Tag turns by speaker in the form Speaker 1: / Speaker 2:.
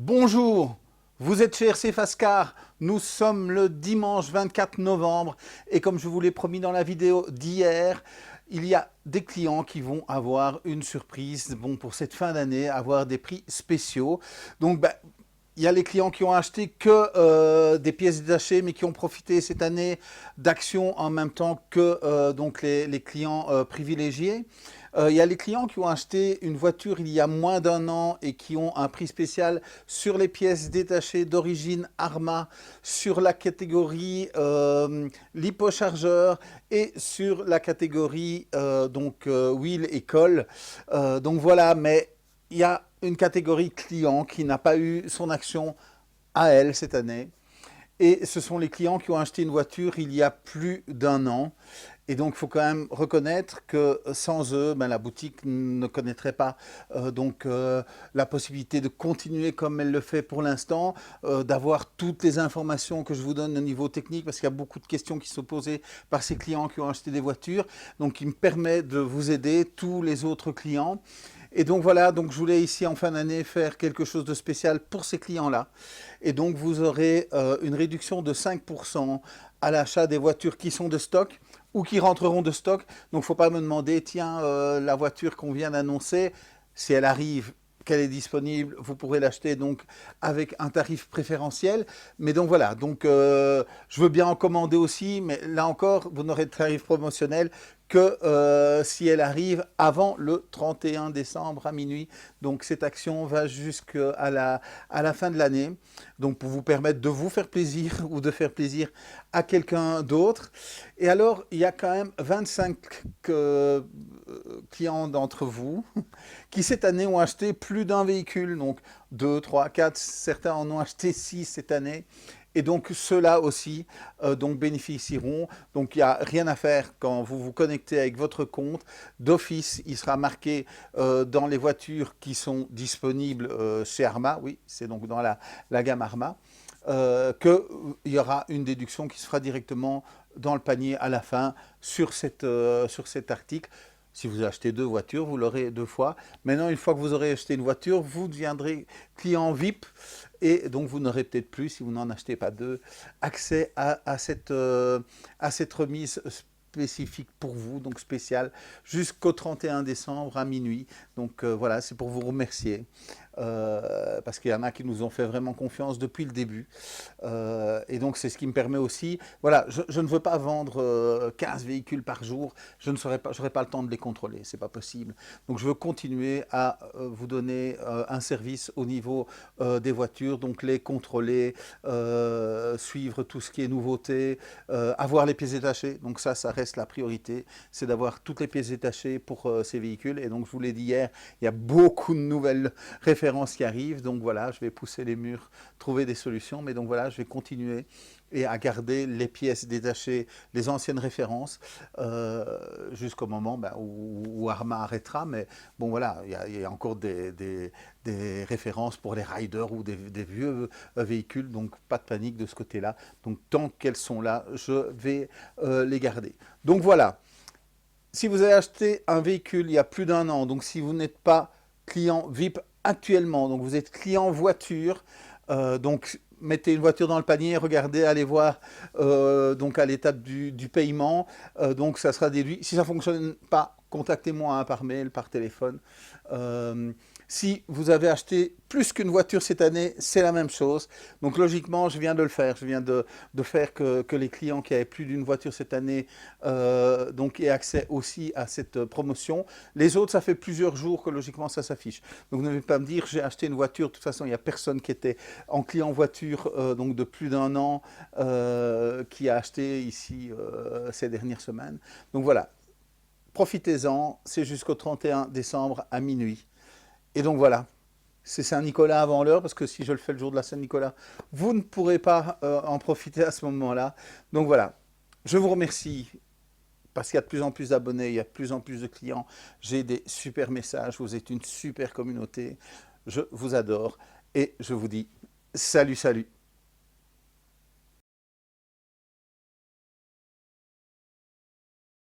Speaker 1: Bonjour, vous êtes chez RC Fascar, nous sommes le dimanche 24 novembre et comme je vous l'ai promis dans la vidéo d'hier, il y a des clients qui vont avoir une surprise pour cette fin d'année, avoir des prix spéciaux. Donc il y a les clients qui ont acheté que des pièces détachées mais qui ont profité cette année d'actions en même temps que les clients privilégiés. Il y a les clients qui ont acheté une voiture il y a moins d'un an et qui ont un prix spécial sur les pièces détachées d'origine Arma, sur la catégorie lipo-chargeur et sur la catégorie wheel et colle. Donc voilà, mais il y a une catégorie client qui n'a pas eu son action à elle cette année. Et ce sont les clients qui ont acheté une voiture il y a plus d'un an. Et donc, il faut quand même reconnaître que sans eux, la boutique ne connaîtrait pas la possibilité de continuer comme elle le fait pour l'instant, d'avoir toutes les informations que je vous donne au niveau technique, parce qu'il y a beaucoup de questions qui sont posées par ces clients qui ont acheté des voitures. Donc, il me permet de vous aider, tous les autres clients. Et donc voilà, donc je voulais ici en fin d'année faire quelque chose de spécial pour ces clients-là. Et donc vous aurez une réduction de 5% à l'achat des voitures qui sont de stock ou qui rentreront de stock. Donc il ne faut pas me demander, tiens, la voiture qu'on vient d'annoncer, si elle arrive, qu'elle est disponible, vous pourrez l'acheter donc avec un tarif préférentiel. Mais donc voilà, je veux bien en commander aussi, mais là encore, vous n'aurez de tarif promotionnel que si elle arrive avant le 31 décembre à minuit. Donc cette action va jusqu'à la fin de l'année. Donc pour vous permettre de vous faire plaisir ou de faire plaisir à quelqu'un d'autre. Et alors, il y a quand même 25 clients d'entre vous qui cette année ont acheté plus d'un véhicule. Donc 2, 3, 4, certains en ont acheté 6 cette année. Et donc ceux-là aussi bénéficieront. Donc il n'y a rien à faire quand vous vous connectez avec votre compte. D'office, il sera marqué dans les voitures qui sont disponibles chez Arma. Oui, c'est donc dans la gamme Arma. Qu'il y aura une déduction qui se fera directement dans le panier à la fin sur cet article. Si vous achetez 2 voitures, vous l'aurez 2 fois. Maintenant, une fois que vous aurez acheté une voiture, vous deviendrez client VIP et donc vous n'aurez peut-être plus, si vous n'en achetez pas 2, accès à cette remise spécifique pour vous, donc spéciale, jusqu'au 31 décembre à minuit. Donc voilà, c'est pour vous remercier. Parce qu'il y en a qui nous ont fait vraiment confiance depuis le début. Et donc c'est ce qui me permet aussi, voilà, je ne veux pas vendre 15 véhicules par jour, je n'aurai pas le temps de les contrôler, c'est pas possible. Donc je veux continuer à vous donner un service au niveau des voitures, donc les contrôler, suivre tout ce qui est nouveauté, avoir les pièces détachées, donc ça reste la priorité, c'est d'avoir toutes les pièces détachées pour ces véhicules. Et donc je vous l'ai dit hier, il y a beaucoup de nouvelles références qui arrivent, donc voilà, je vais pousser les murs, trouver des solutions, mais donc voilà, je vais continuer et à garder les pièces détachées, les anciennes références, jusqu'au moment où Arma arrêtera. Mais bon voilà, il y a encore des références pour les riders ou des vieux véhicules, donc pas de panique de ce côté-là. Donc tant qu'elles sont là, je vais les garder. Donc voilà, si vous avez acheté un véhicule il y a plus d'un an, donc si vous n'êtes pas client VIP actuellement, donc vous êtes client voiture, donc mettez une voiture dans le panier, regardez, allez voir à l'étape du paiement, donc ça sera déduit. Si ça ne fonctionne pas, contactez-moi par mail, par téléphone. Si vous avez acheté plus qu'une voiture cette année, c'est la même chose. Donc logiquement, je viens de le faire. Je viens de faire que les clients qui avaient plus d'une voiture cette année aient accès aussi à cette promotion. Les autres, ça fait plusieurs jours que logiquement ça s'affiche. Donc ne venez pas me dire, j'ai acheté une voiture. De toute façon, il n'y a personne qui était en client voiture de plus d'un an qui a acheté ici ces dernières semaines. Donc voilà, profitez-en. C'est jusqu'au 31 décembre à minuit. Et donc voilà, c'est Saint-Nicolas avant l'heure, parce que si je le fais le jour de la Saint-Nicolas, vous ne pourrez pas en profiter à ce moment-là. Donc voilà, je vous remercie, parce qu'il y a de plus en plus d'abonnés, il y a de plus en plus de clients, j'ai des super messages, vous êtes une super communauté, je vous adore, et je vous dis salut, salut.